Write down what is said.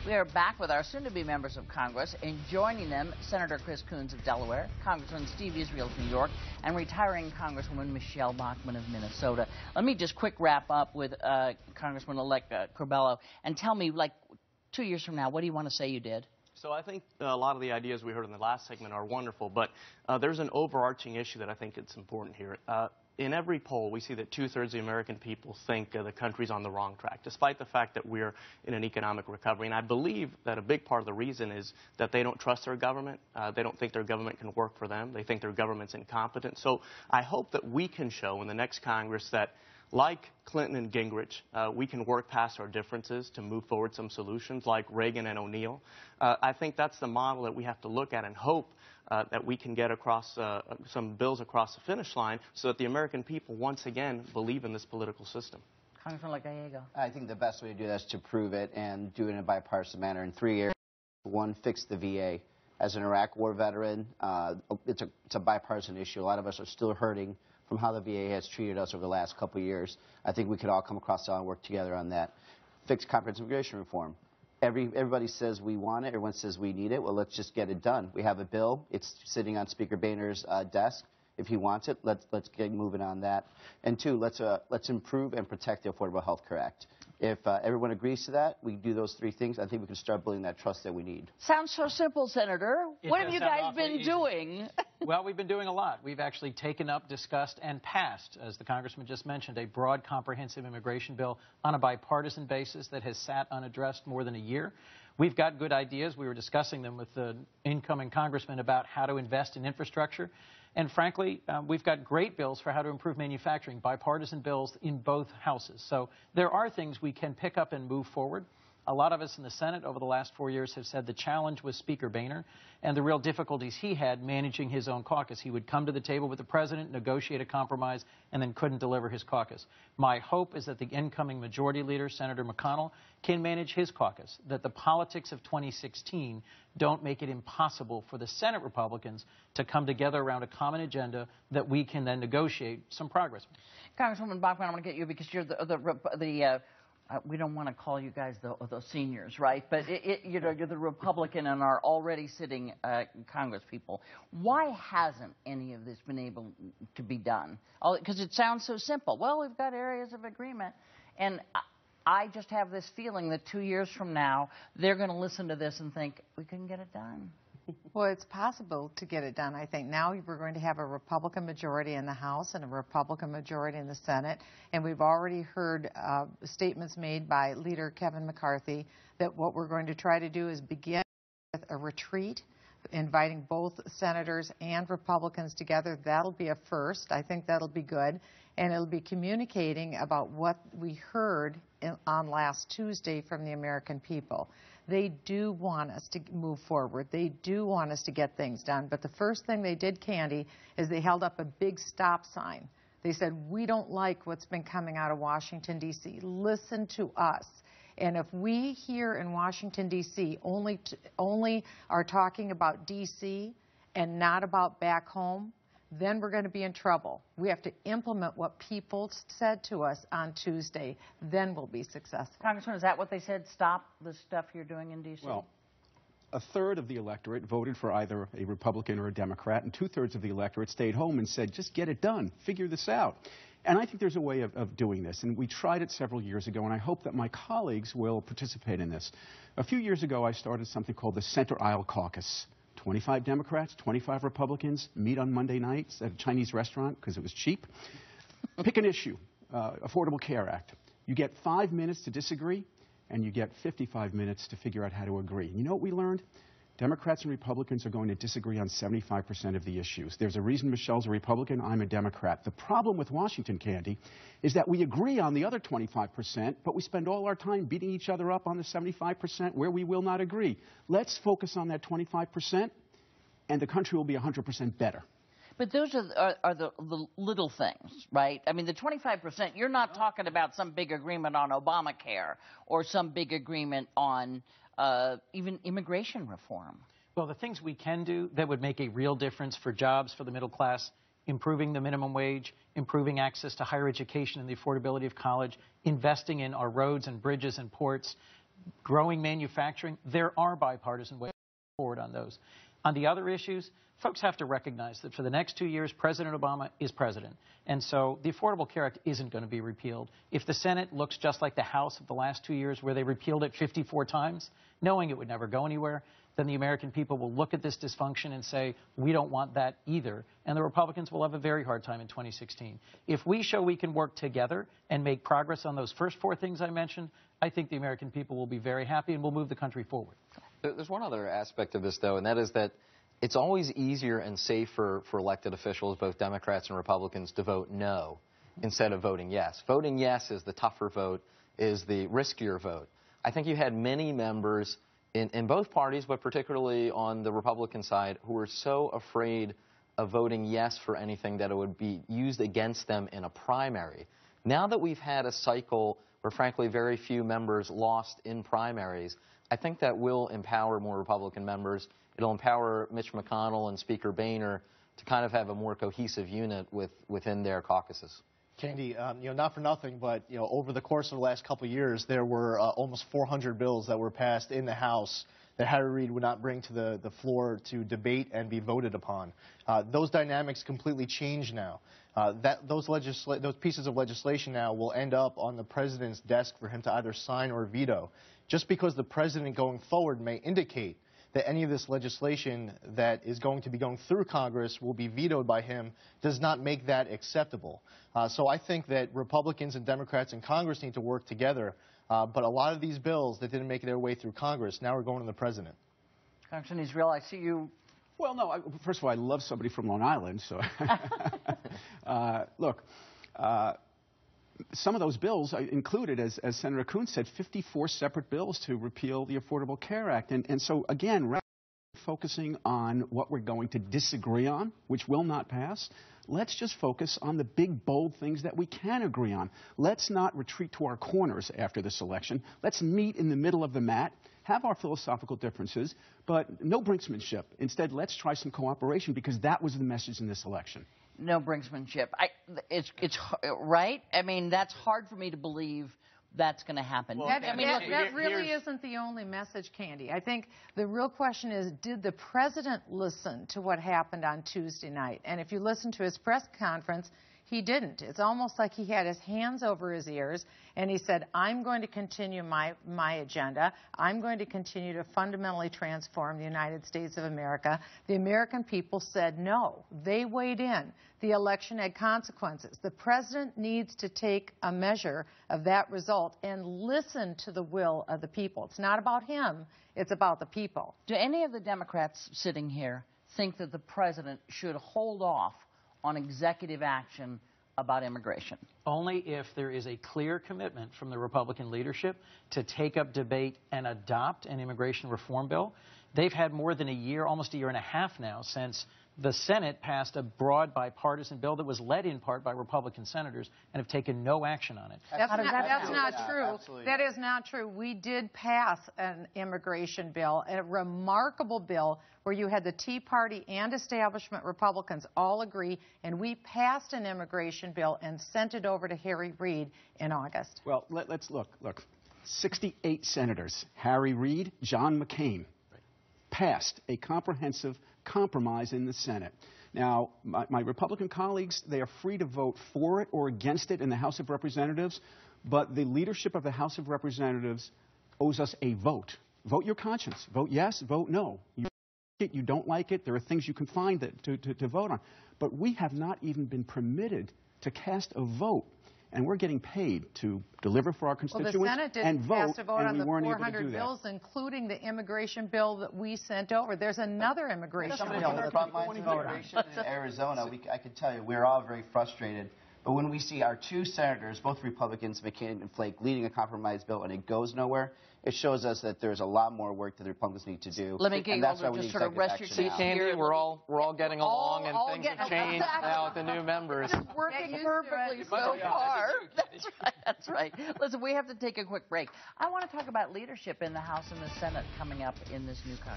We are back with our soon-to-be members of Congress, and joining them, Senator Chris Coons of Delaware, Congressman Steve Israel of New York, and retiring Congresswoman Michelle Bachmann of Minnesota. Let me just quick wrap up with Congressman-elect Curbelo, and tell me, like, 2 years from now, what do you want to say you did? So I think a lot of the ideas we heard in the last segment are wonderful, but there's an overarching issue that I think it's important here. In every poll, we see that 2/3 of the American people think the country's on the wrong track, despite the fact that we're in an economic recovery. And I believe that a big part of the reason is that they don't trust their government. They don't think their government can work for them. They think their government's incompetent. So I hope that we can show in the next Congress that, like Clinton and Gingrich, we can work past our differences to move forward some solutions, like Reagan and O'Neill. I think that's the model that we have to look at and hope that we can get across some bills across the finish line so that the American people once again believe in this political system. Congressman Gallego. I think the best way to do that is to prove it and do it in a bipartisan manner in 3 areas. One, fix the VA. As an Iraq War veteran, it's a bipartisan issue. A lot of us are still hurting from how the VA has treated us over the last couple of years. I think we could all come across the aisle and work together on that. Fix comprehensive immigration reform. Everybody says we want it. Everyone says we need it. Well, let's just get it done. We have a bill. It's sitting on Speaker Boehner's desk. If he wants it, let's get moving on that. And two, let's improve and protect the Affordable Health Care Act. If everyone agrees to that, we do those three things, I think we can start building that trust that we need. Sounds so simple, Senator. What have you guys been doing? Well, we've been doing a lot. We've actually taken up, discussed, and passed, as the Congressman just mentioned, a broad, comprehensive immigration bill on a bipartisan basis that has sat unaddressed more than a year. We've got good ideas. We were discussing them with the incoming Congressman about how to invest in infrastructure. And frankly, we've got great bills for how to improve manufacturing, bipartisan bills in both houses. So there are things we can pick up and move forward. A lot of us in the Senate over the last 4 years have said the challenge was Speaker Boehner and the real difficulties he had managing his own caucus. He would come to the table with the president, negotiate a compromise, and then couldn't deliver his caucus. My hope is that the incoming majority leader, Senator McConnell, can manage his caucus, that the politics of 2016 don't make it impossible for the Senate Republicans to come together around a common agenda that we can then negotiate some progress. Congresswoman Bachmann, I want to get you because you're we don't want to call you guys the seniors, right? But you know, you're the Republican and are already sitting Congress people. Why hasn't any of this been able to be done? Because it sounds so simple. Well, we've got areas of agreement, and I just have this feeling that 2 years from now they're going to listen to this and think we couldn't get it done. Well, it's possible to get it done. I think now we're going to have a Republican majority in the House and a Republican majority in the Senate. And we've already heard statements made by Leader Kevin McCarthy that what we're going to try to do is begin with a retreat, inviting both senators and Republicans together. That'll be a first. I think that'll be good. And it'll be communicating about what we heard on last Tuesday from the American people. They do want us to move forward. They do want us to get things done. But the first thing they did, Candy, is they held up a big stop sign. They said, we don't like what's been coming out of Washington, D.C. Listen to us. And if we here in Washington, D.C. only are talking about D.C. and not about back home, then we're going to be in trouble. We have to implement what people said to us on Tuesday. Then we'll be successful. Congressman, is that what they said? Stop the stuff you're doing in D.C.? Well, a third of the electorate voted for either a Republican or a Democrat, and 2/3 of the electorate stayed home and said, just get it done, figure this out. And I think there's a way of doing this, and we tried it several years ago, and I hope that my colleagues will participate in this. A few years ago, I started something called the Center Aisle Caucus. 25 Democrats, 25 Republicans meet on Monday nights at a Chinese restaurant because it was cheap. Pick an issue, Affordable Care Act. You get 5 minutes to disagree, and you get 55 minutes to figure out how to agree. You know what we learned? Democrats and Republicans are going to disagree on 75% of the issues. There's a reason Michelle's a Republican, I'm a Democrat. The problem with Washington, Candy, is that we agree on the other 25%, but we spend all our time beating each other up on the 75% where we will not agree. Let's focus on that 25%, and the country will be 100% better. But those are the little things, right? I mean, the 25%, you're not talking about some big agreement on Obamacare or some big agreement on even immigration reform. Well, the things we can do that would make a real difference for jobs for the middle class, improving the minimum wage, improving access to higher education and the affordability of college, investing in our roads and bridges and ports, growing manufacturing. There are bipartisan ways forward on those. On the other issues, folks have to recognize that for the next 2 years, President Obama is president. And so the Affordable Care Act isn't going to be repealed. If the Senate looks just like the House of the last 2 years where they repealed it 54 times, knowing it would never go anywhere, then the American people will look at this dysfunction and say, we don't want that either. And the Republicans will have a very hard time in 2016. If we show we can work together and make progress on those first 4 things I mentioned, I think the American people will be very happy and will move the country forward. There's one other aspect of this, though, and that is that it's always easier and safer for elected officials, both Democrats and Republicans, to vote no instead of voting yes. Voting yes is the tougher vote, is the riskier vote. I think you had many members in both parties, but particularly on the Republican side, who were so afraid of voting yes for anything that it would be used against them in a primary. Now that we've had a cycle where, frankly, very few members lost in primaries, I think that will empower more Republican members. It'll empower Mitch McConnell and Speaker Boehner to kind of have a more cohesive unit within their caucuses. Candy, not for nothing, but over the course of the last couple of years, there were almost 400 bills that were passed in the House that Harry Reid would not bring to the floor to debate and be voted upon. Those dynamics completely change now. Those pieces of legislation now will end up on the president's desk for him to either sign or veto. Just because the president going forward may indicate that any of this legislation that is going to be going through Congress will be vetoed by him does not make that acceptable. So I think that Republicans and Democrats in Congress need to work together. But a lot of these bills that didn't make their way through Congress now are going to the president. Congressman Israel, I see you. Well, no, first of all, I love somebody from Long Island. So, look, some of those bills included, as Senator Coons said, 54 separate bills to repeal the Affordable Care Act. And so, again, rather than focusing on what we're going to disagree on, which will not pass, let's just focus on the big, bold things that we can agree on. Let's not retreat to our corners after this election. Let's meet in the middle of the mat, have our philosophical differences, but no brinksmanship. Instead, let's try some cooperation, because that was the message in this election. No brinksmanship. It's right. I mean, that's hard for me to believe that's going to happen. Well, that really isn't the only message, Candy. I think the real question is, did the president listen to what happened on Tuesday night? And if you listen to his press conference, he didn't. It's almost like he had his hands over his ears, and he said, I'm going to continue my agenda. I'm going to continue to fundamentally transform the United States of America. The American people said no. They weighed in. The election had consequences. The president needs to take a measure of that result and listen to the will of the people. It's not about him. It's about the people. Do any of the Democrats sitting here think that the president should hold off on executive action about immigration? Only if there is a clear commitment from the Republican leadership to take up debate and adopt an immigration reform bill. They've had more than a year, almost a year and a half now, since the Senate passed a broad bipartisan bill that was led in part by Republican senators and have taken no action on it. That's not true. Absolutely. That is not true. We did pass an immigration bill, a remarkable bill where you had the Tea Party and establishment Republicans all agree, and we passed an immigration bill and sent it over to Harry Reid in August. Well, let's look. 68 senators, Harry Reid, John McCain, passed a comprehensive compromise in the Senate. Now, my Republican colleagues, they are free to vote for it or against it in the House of Representatives, but the leadership of the House of Representatives owes us a vote. Vote your conscience. Vote yes, vote no. You don't like it, there are things you can find to vote on. But we have not even been permitted to cast a vote. And we're getting paid to deliver for our constituents the Senate and vote, cast a vote on the 400 bills, including the immigration bill that we sent over. There's another immigration bill. The front lines of immigration in Arizona, I can tell you, we're all very frustrated. But when we see our two senators, both Republicans, McCain and Flake, leading a compromise bill and it goes nowhere, it shows us that there's a lot more work that the Republicans need to do. Let me get you all to just sort of rest your seats Candy, we're all getting along, and things have changed now with the new members. It's working perfectly so far. That's right. Listen, we have to take a quick break. I want to talk about leadership in the House and the Senate coming up in this new Congress.